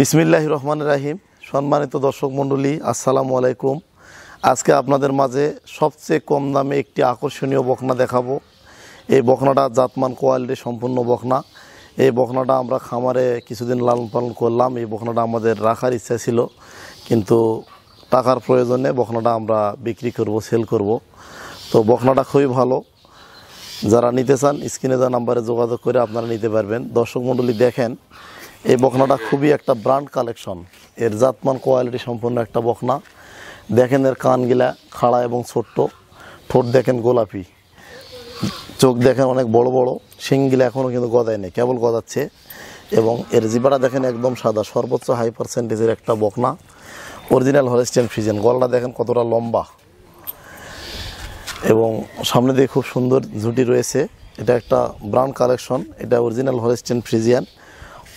বিসমিল্লাহির রহমানির রহিম। সম্মানিত দর্শক মণ্ডলী, আসসালামু আলাইকুম। আজকে আপনাদের মাঝে সবচেয়ে কম দামে একটি আকর্ষণীয় বকনা দেখাবো। এই বকনাটা জাতমান কোয়ালিটি সম্পূর্ণ বকনা। এই বকনাটা আমরা খামারে কিছুদিন লালন পালন করলাম। এই বকনাটা আমাদের রাখার ইচ্ছা ছিল, কিন্তু টাকার প্রয়োজনে বকনাটা আমরা বিক্রি করব, সেল করব। তো বকনাটা খুবই ভালো। যারা নিতে চান স্ক্রিনে দেওয়া নাম্বারে যোগাযোগ করে আপনারা নিতে পারবেন। দর্শক মণ্ডলী দেখেন, এই বকনাটা খুবই একটা ব্র্যান্ড কালেকশন। এর জাতমান কোয়ালিটি সম্পন্ন একটা বকনা। দেখেন এর কানগিলা খাড়া এবং ছোট্ট, ঠোঁট দেখেন গোলাপি, চোখ দেখেন অনেক বড় বড়, শিংগুলা এখনও কিন্তু গদায় নেই, কেবল গদাচ্ছে। এবং এর জিবাটা দেখেন একদম সাদা, সর্বোচ্চ হাই পার্সেন্টেজের একটা বকনা, অরিজিনাল হলস্টাইন ফ্রিজিয়ান। গলাটা দেখেন কতটা লম্বা এবং সামনে দিয়ে খুব সুন্দর ঝুঁটি রয়েছে। এটা একটা ব্র্যান্ড কালেকশন, এটা অরিজিনাল হলস্টাইন ফ্রিজিয়ান।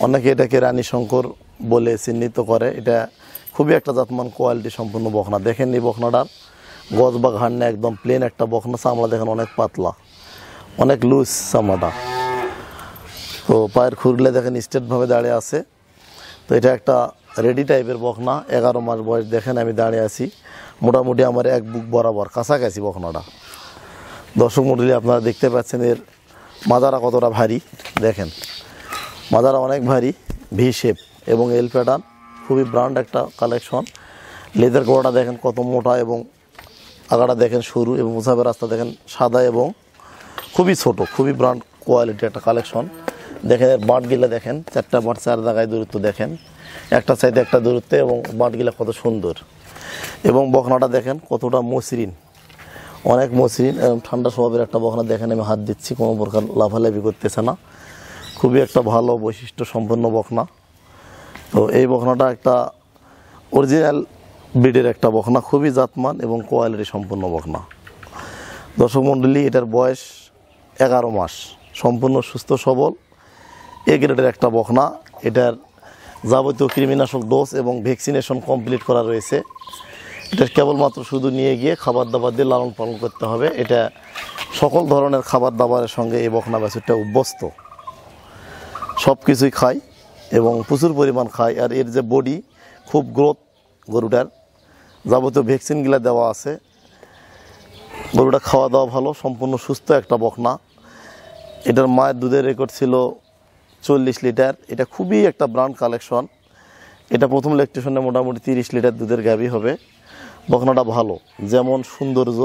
অনেকে এটাকে রানী শঙ্কর বলে চিহ্নিত করে। এটা খুবই একটা জাতমান কোয়ালিটি সম্পূর্ণ বকনা। দেখেন এই বকনাটার গজ বা ঘাড় না, একদম প্লেন একটা বকনা। চামড়া দেখেন অনেক পাতলা, অনেক লুজ চামড়াটা। তো পায়ের খুরলে দেখেন স্ট্রেটভাবে দাঁড়িয়ে আছে। তো এটা একটা রেডি টাইপের বকনা। 11 মাস বয়স। দেখেন আমি দাঁড়িয়ে আছি, মোটামুটি আমার এক বুক বরাবর কাছাকাছি বকনাটা। দর্শক মণ্ডলী আপনারা দেখতে পাচ্ছেন এর মাজারা কতটা ভারী। দেখেন মাজারা অনেক ভারী, ভি শেপ এবং এল প্যাটার্ন, খুবই ব্র্যান্ড একটা কালেকশন। লেদার গোড়াটা দেখেন কত মোটা এবং আগাটা দেখেন সরু, এবং মুসাফের রাস্তা দেখেন সাদা এবং খুবই ছোট, খুবই ব্র্যান্ড কোয়ালিটি একটা কালেকশন। দেখেন এর বাঁটগুলা দেখেন, 4টা বাঁট 4 জায়গায় দূরত্ব দেখেন, একটা সাইডে একটা দূরত্বে, এবং বাঁটগুলা কত সুন্দর। এবং বকনাটা দেখেন কতটা মসৃণ, অনেক মসৃণ এবং ঠান্ডা স্বভাবের একটা বকনা। দেখেন আমি হাত দিচ্ছি, কোনো প্রকার লাফালাফি করতেছে না, খুবই একটা ভালো বৈশিষ্ট্য সম্পন্ন বকনা। তো এই বকনাটা একটা অরিজিনাল ব্রিডের একটা বকনা, খুবই জাতমান এবং কোয়ালিটি সম্পন্ন বকনা। দর্শক মণ্ডলী এটার বয়স 11 মাস, সম্পূর্ণ সুস্থ সবল এ গ্রেডের একটা বকনা। এটার যাবতীয় কৃমিনাশক ডোজ এবং ভ্যাকসিনেশন কমপ্লিট করা রয়েছে। এটা কেবলমাত্র শুধু নিয়ে গিয়ে খাবার দাবার দিয়ে লালন পালন করতে হবে। এটা সকল ধরনের খাবার দাবারের সঙ্গে এই বকনা বাছুরটা অভ্যস্ত, সব কিছুই খায় এবং প্রচুর পরিমাণ খায়। আর এর যে বডি, খুব গ্রোথ গরুটার, যাবতীয় ভ্যাকসিনগুলো দেওয়া আছে। গরুটা খাওয়া দাওয়া ভালো, সম্পূর্ণ সুস্থ একটা বকনা। এটার মায়ের দুধের রেকর্ড ছিল 40 লিটার। এটা খুবই একটা ব্র্যান্ড কালেকশন। এটা প্রথম ল্যাকটেশনে মোটামুটি 30 লিটার দুধের গাভী হবে। বকনাটা ভালো, যেমন সৌন্দর্য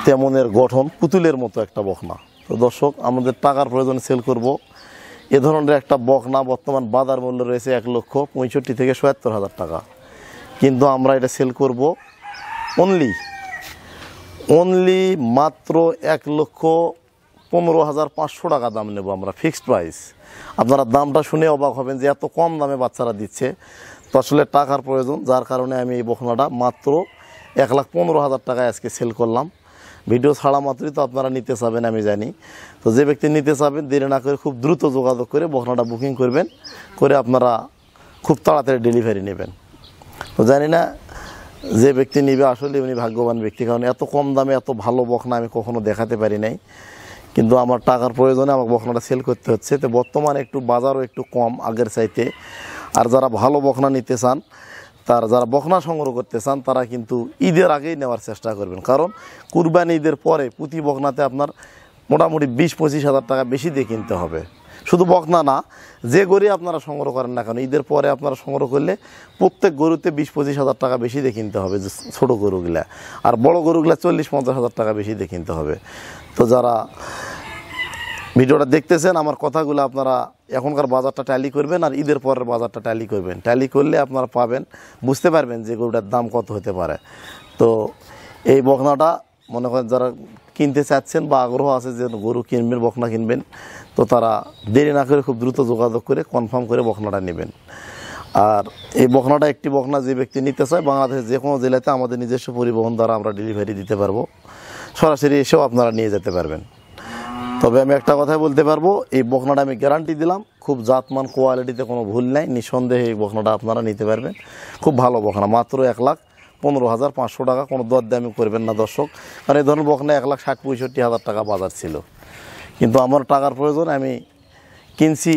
তেমন এর গঠন, পুতুলের মতো একটা বকনা। তো দর্শক, আমাদের টাকার প্রয়োজনে সেল করব এ ধরনের একটা বকনা। বর্তমান বাজার মূল্য রয়েছে 1,65,000 থেকে 77,000 টাকা, কিন্তু আমরা এটা সেল করব অনলি মাত্র 1,15,500 টাকা দাম নেব আমরা, ফিক্সড প্রাইস। আপনারা দামটা শুনে অবাক হবেন যে এত কম দামে বাচ্চারা দিচ্ছে। তো আসলে টাকার প্রয়োজন, যার কারণে আমি এই বকনাটা মাত্র 1,15,000 টাকায় আজকে সেল করলাম। ভিডিও ছাড়া মাত্রই তো আপনারা নিতে চাবেন আমি জানি। তো যে ব্যক্তি নিতে চাবেন দেরি না করে খুব দ্রুত যোগাযোগ করে বকনাটা বুকিং করবেন, করে আপনারা খুব তাড়াতাড়ি ডেলিভারি নেবেন। তো জানি না যে ব্যক্তি নিবে আসলে উনি ভাগ্যবান ব্যক্তি, কারণ এত কম দামে এত ভালো বকনা আমি কখনো দেখাতে পারি নাই। কিন্তু আমার টাকার প্রয়োজনে আমার বকনাটা সেল করতে হচ্ছে। তো বর্তমানে একটু বাজারও একটু কম আগের চাইতে। আর যারা ভালো বকনা নিতে চান, যারা বকনা সংগ্রহ করতে চান, তারা কিন্তু ঈদের আগেই নেওয়ার চেষ্টা করবেন, কারণ কুরবানি ঈদের পরে প্রতি বকনাতে আপনার মোটামুটি 20-25 হাজার টাকা বেশি দিয়ে কিনতে হবে। শুধু বকনা না, যে গরু আপনারা সংগ্রহ করেন না কেন, ঈদের পরে আপনারা সংগ্রহ করলে প্রত্যেক গরুতে 20-25 হাজার টাকা বেশি দিয়ে কিনতে হবে, যে ছোটো গরুগুলা। আর বড় গরুগুলা 40-50 হাজার টাকা বেশি দিয়ে কিনতে হবে। তো যারা ভিডিওটা দেখতেছেন, আমার কথাগুলো আপনারা এখনকার বাজারটা ট্যালি করবেন আর ঈদের পরের বাজারটা ট্যালি করবেন। ট্যালি করলে আপনারা পাবেন, বুঝতে পারবেন যে গরুটার দাম কত হতে পারে। তো এই বকনাটা মনে করেন যারা কিনতে চাচ্ছেন বা আগ্রহ আছে যে গরু কিনবেন, বকনা কিনবেন, তো তারা দেরি না করে খুব দ্রুত যোগাযোগ করে কনফার্ম করে বকনাটা নেবেন। আর এই বকনাটা একটি বকনা যে ব্যক্তি নিতে চায়, বাংলাদেশের যে কোনো জেলাতে আমাদের নিজস্ব পরিবহন দ্বারা আমরা ডেলিভারি দিতে পারবো, সরাসরি এসেও আপনারা নিয়ে যেতে পারবেন। তবে আমি একটা কথাই বলতে পারবো, এই বকনাটা আমি গ্যারান্টি দিলাম, খুব জাতমান কোয়ালিটিতে কোনো ভুল নাই, নিঃসন্দেহে এই বকনাটা আপনারা নিতে পারবেন। খুব ভালো বকনা, মাত্র 1,15,500 টাকা। কোনো দরদামি করবেন না দর্শক, কারণ এই ধরনের বকনা 1,60,65,000 টাকা বাজার ছিল। কিন্তু আমার টাকার প্রয়োজন, আমি কিনছি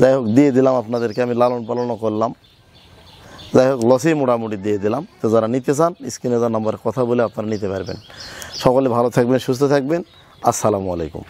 যাই হোক দিয়ে দিলাম আপনাদেরকে, আমি লালন পালনও করলাম, যাই হোক লসেই মোটামুটি দিয়ে দিলাম। তো যারা নিতে চান স্ক্রিনে দেওয়া নাম্বারে কথা বলে আপনারা নিতে পারবেন। সকলে ভালো থাকবেন, সুস্থ থাকবেন। আসসালামু আলাইকুম।